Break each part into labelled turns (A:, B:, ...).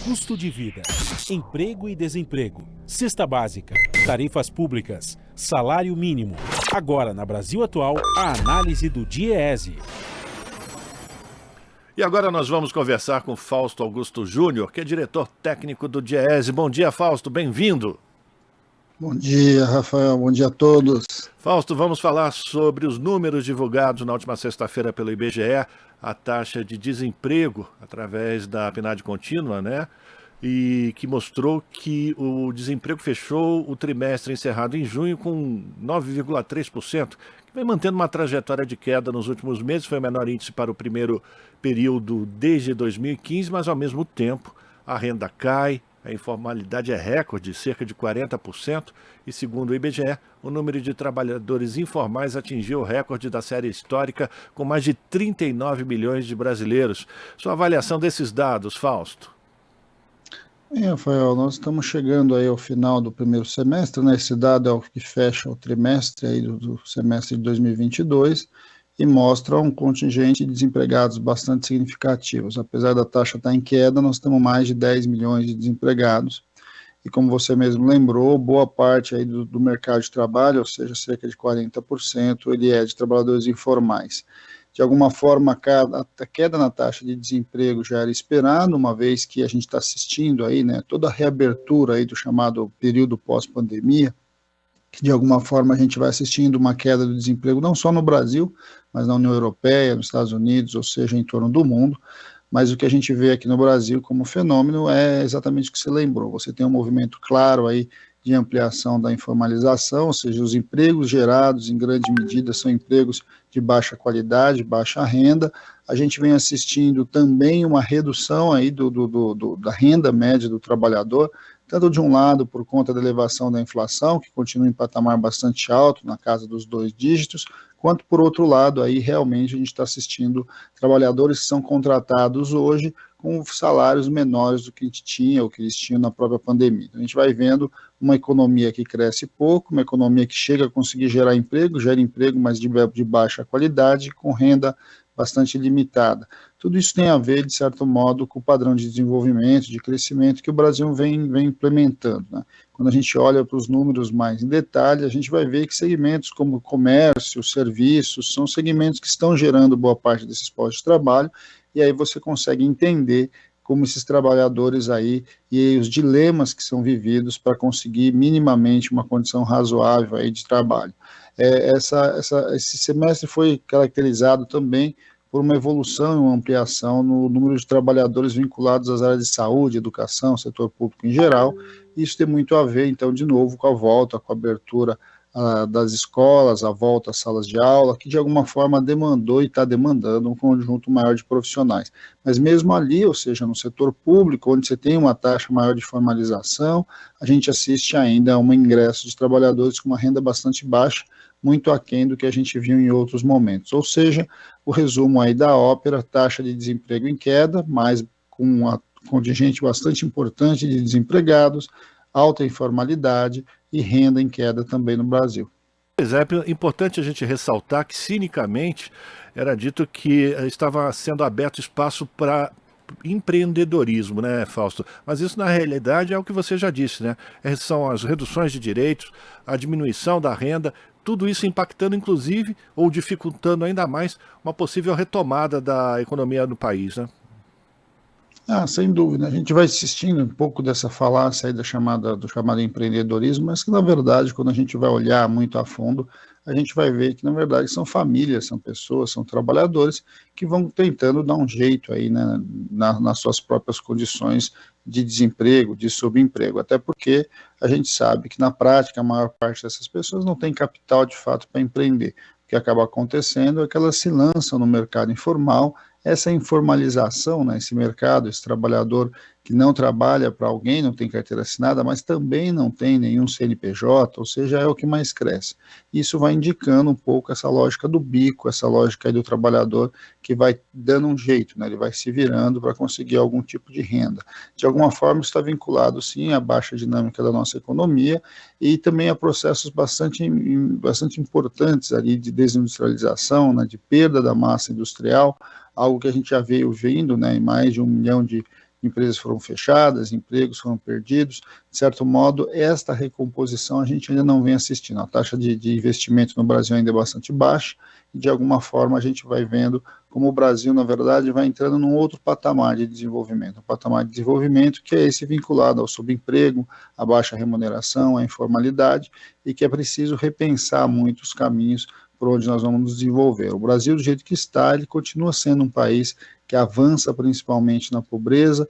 A: Custo de vida, emprego e desemprego, cesta básica, tarifas públicas, salário mínimo. Agora, na Brasil Atual, a análise do DIEESE.
B: E agora nós vamos conversar com Fausto Augusto Júnior, que é diretor técnico do DIEESE. Bom dia, Fausto, bem-vindo.
C: Bom dia, Rafael, bom dia a todos.
B: Fausto, vamos falar sobre os números divulgados na última sexta-feira pelo IBGE, a taxa de desemprego através da PNAD contínua, né? E que mostrou que o desemprego fechou o trimestre encerrado em junho com 9,3%, que vem mantendo uma trajetória de queda nos últimos meses. Foi o menor índice para o primeiro período desde 2015, mas ao mesmo tempo a renda cai, a informalidade é recorde, cerca de 40%, e segundo o IBGE, o número de trabalhadores informais atingiu o recorde da série histórica, com mais de 39 milhões de brasileiros. Sua avaliação desses dados, Fausto?
C: Rafael, nós estamos chegando aí ao final do primeiro semestre, né? Esse dado é o que fecha o trimestre aí do semestre de 2022 e mostra um contingente de desempregados bastante significativos. Apesar da taxa estar em queda, nós temos mais de 10 milhões de desempregados. E como você mesmo lembrou, boa parte aí do mercado de trabalho, ou seja, cerca de 40%, ele é de trabalhadores informais. De alguma forma, a queda na taxa de desemprego já era esperada, uma vez que a gente está assistindo aí, né, toda a reabertura aí do chamado período pós-pandemia, que de alguma forma a gente vai assistindo uma queda do desemprego, não só no Brasil, mas na União Europeia, nos Estados Unidos, ou seja, em torno do mundo. Mas o que a gente vê aqui no Brasil como fenômeno é exatamente o que você lembrou. Você tem um movimento claro aí de ampliação da informalização, ou seja, os empregos gerados em grande medida são empregos de baixa qualidade, baixa renda. A gente vem assistindo também uma redução aí da renda média do trabalhador, tanto de um lado por conta da elevação da inflação, que continua em patamar bastante alto, na casa dos 2 dígitos, quanto por outro lado, aí realmente a gente está assistindo trabalhadores que são contratados hoje com salários menores do que a gente tinha, ou que eles tinham na própria pandemia. Então, a gente vai vendo uma economia que cresce pouco, uma economia que chega a conseguir gerar emprego, gera emprego, mas de baixa qualidade, com renda bastante limitada. Tudo isso tem a ver, de certo modo, com o padrão de desenvolvimento, de crescimento que o Brasil vem implementando, né? Quando a gente olha para os números mais em detalhe, a gente vai ver que segmentos como comércio, serviços, são segmentos que estão gerando boa parte desses postos de trabalho, e aí você consegue entender como esses trabalhadores aí e os dilemas que são vividos para conseguir minimamente uma condição razoável aí de trabalho. Esse semestre foi caracterizado também por uma evolução e uma ampliação no número de trabalhadores vinculados às áreas de saúde, educação, setor público em geral. Isso tem muito a ver, então, de novo, com a volta, com a abertura das escolas, a volta às salas de aula, que de alguma forma demandou e está demandando um conjunto maior de profissionais. Mas mesmo ali, ou seja, no setor público, onde você tem uma taxa maior de formalização, a gente assiste ainda a um ingresso de trabalhadores com uma renda bastante baixa, muito aquém do que a gente viu em outros momentos. Ou seja, o resumo aí da ópera, taxa de desemprego em queda, mas com uma contingente bastante importante de desempregados, alta informalidade e renda em queda também no Brasil.
B: Pois é, importante a gente ressaltar que, cinicamente, era dito que estava sendo aberto espaço para empreendedorismo, né, Fausto? Mas isso, na realidade, é o que você já disse, né? São as reduções de direitos, a diminuição da renda, tudo isso impactando, inclusive, ou dificultando ainda mais uma possível retomada da economia no país, né?
C: Sem dúvida, a gente vai assistindo um pouco dessa falácia aí do chamado empreendedorismo, mas que na verdade, quando a gente vai olhar muito a fundo, a gente vai ver que na verdade são famílias, são pessoas, são trabalhadores que vão tentando dar um jeito aí, né, nas suas próprias condições de desemprego, de subemprego, até porque a gente sabe que na prática a maior parte dessas pessoas não tem capital de fato para empreender. O que acaba acontecendo é que elas se lançam no mercado informal. Essa informalização, né, esse mercado, esse trabalhador que não trabalha para alguém, não tem carteira assinada, mas também não tem nenhum CNPJ, ou seja, é o que mais cresce. Isso vai indicando um pouco essa lógica do bico, essa lógica aí do trabalhador que vai dando um jeito, né, ele vai se virando para conseguir algum tipo de renda. De alguma forma, isso está vinculado, sim, à baixa dinâmica da nossa economia e também a processos bastante importantes ali de desindustrialização, né, de perda da massa industrial, algo que a gente já veio vendo, né, em mais de 1 milhão de empresas foram fechadas, empregos foram perdidos. De certo modo, esta recomposição a gente ainda não vem assistindo. A taxa de investimento no Brasil ainda é bastante baixa, e de alguma forma a gente vai vendo como o Brasil, na verdade, vai entrando num outro patamar de desenvolvimento, um patamar de desenvolvimento que é esse vinculado ao subemprego, à baixa remuneração, à informalidade, e que é preciso repensar muito os caminhos por onde nós vamos nos desenvolver. O Brasil, do jeito que está, ele continua sendo um país que avança principalmente na pobreza,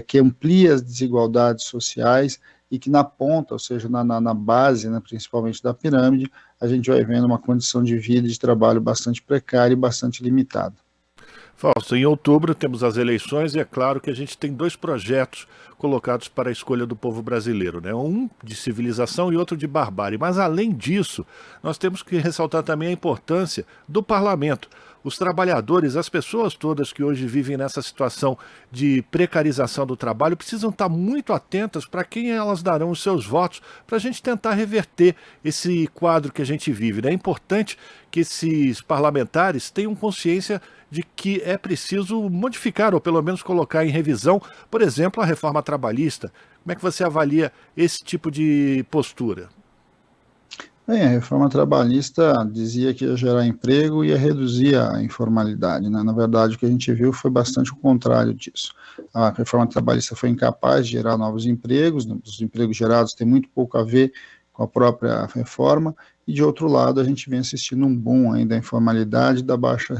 C: que amplia as desigualdades sociais, e que na ponta, ou seja, na base, né, principalmente da pirâmide, a gente vai vendo uma condição de vida e de trabalho bastante precária e bastante limitada.
B: Fausto, em outubro temos as eleições e é claro que a gente tem 2 projetos colocados para a escolha do povo brasileiro, né? Um de civilização e outro de barbárie. Mas além disso, nós temos que ressaltar também a importância do parlamento. Os trabalhadores, as pessoas todas que hoje vivem nessa situação de precarização do trabalho precisam estar muito atentas para quem elas darão os seus votos, para a gente tentar reverter esse quadro que a gente vive, né? É importante que esses parlamentares tenham consciência de que é preciso modificar, ou pelo menos colocar em revisão, por exemplo, a reforma trabalhista. Como é que você avalia esse tipo de postura?
C: Bem, a reforma trabalhista dizia que ia gerar emprego e ia reduzir a informalidade, né? Na verdade, o que a gente viu foi bastante o contrário disso. A reforma trabalhista foi incapaz de gerar novos empregos, os empregos gerados têm muito pouco a ver com a própria reforma, e de outro lado a gente vem assistindo um boom ainda da informalidade e do baixo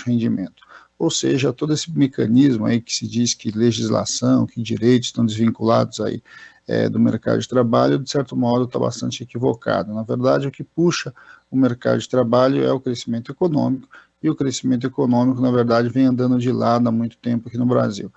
C: rendimento. Ou seja, todo esse mecanismo aí que se diz que legislação, que direitos estão desvinculados aí do mercado de trabalho, de certo modo está bastante equivocado. Na verdade, o que puxa o mercado de trabalho é o crescimento econômico, e o crescimento econômico, na verdade, vem andando de lado há muito tempo aqui no Brasil.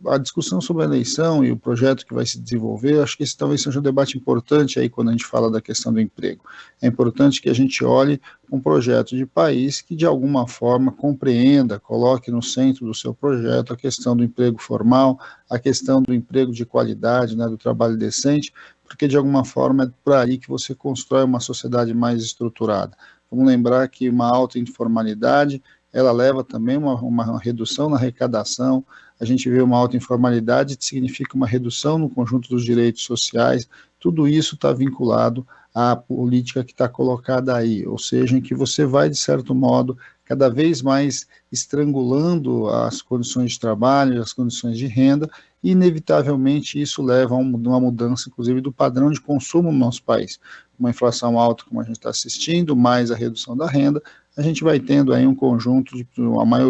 C: A discussão sobre a eleição e o projeto que vai se desenvolver, acho que esse talvez seja um debate importante aí quando a gente fala da questão do emprego. É importante que a gente olhe um projeto de país que de alguma forma compreenda, coloque no centro do seu projeto a questão do emprego formal, a questão do emprego de qualidade, né, do trabalho decente, porque de alguma forma é por aí que você constrói uma sociedade mais estruturada. Vamos lembrar que uma alta informalidade, ela leva também uma redução na arrecadação. A gente vê uma alta informalidade que significa uma redução no conjunto dos direitos sociais. Tudo isso está vinculado à política que está colocada aí, ou seja, em que você vai, de certo modo, cada vez mais estrangulando as condições de trabalho, as condições de renda, e inevitavelmente isso leva a uma mudança, inclusive, do padrão de consumo no nosso país. Uma inflação alta, como a gente está assistindo, mais a redução da renda, a gente vai tendo aí um conjunto de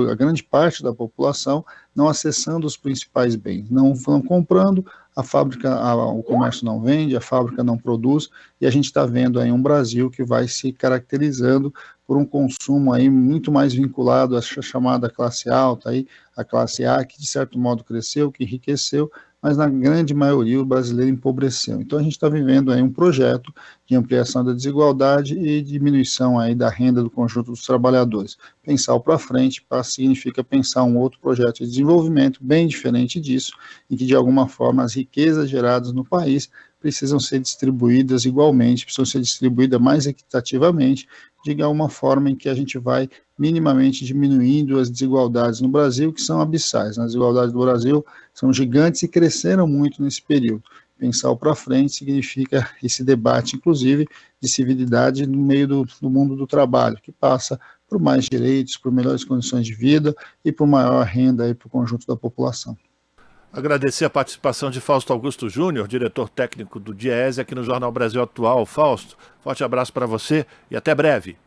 C: a grande parte da população não acessando os principais bens, não comprando, a fábrica, o comércio não vende, a fábrica não produz, e a gente está vendo aí um Brasil que vai se caracterizando por um consumo aí muito mais vinculado à chamada classe alta, aí, a classe A, que de certo modo cresceu, que enriqueceu, mas na grande maioria o brasileiro empobreceu. Então a gente está vivendo aí um projeto de ampliação da desigualdade e diminuição aí da renda do conjunto dos trabalhadores. Pensar para frente significa pensar um outro projeto de desenvolvimento bem diferente disso, em que de alguma forma as riquezas geradas no país precisam ser distribuídas igualmente, precisam ser distribuídas mais equitativamente, de alguma forma em que a gente vai minimamente diminuindo as desigualdades no Brasil, que são abissais. As desigualdades do Brasil são gigantes e cresceram muito nesse período. Pensar para frente significa esse debate, inclusive, de civilidade no meio do mundo do trabalho, que passa por mais direitos, por melhores condições de vida e por maior renda para o conjunto da população.
B: Agradecer a participação de Fausto Augusto Júnior, diretor técnico do DIEESE aqui no Jornal Brasil Atual. Fausto, forte abraço para você e até breve.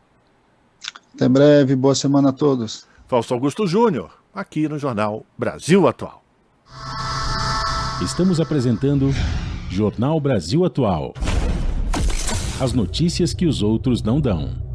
C: Até breve, boa semana a todos.
B: Fausto Augusto Júnior, aqui no Jornal Brasil Atual.
A: Estamos apresentando Jornal Brasil Atual. As notícias que os outros não dão.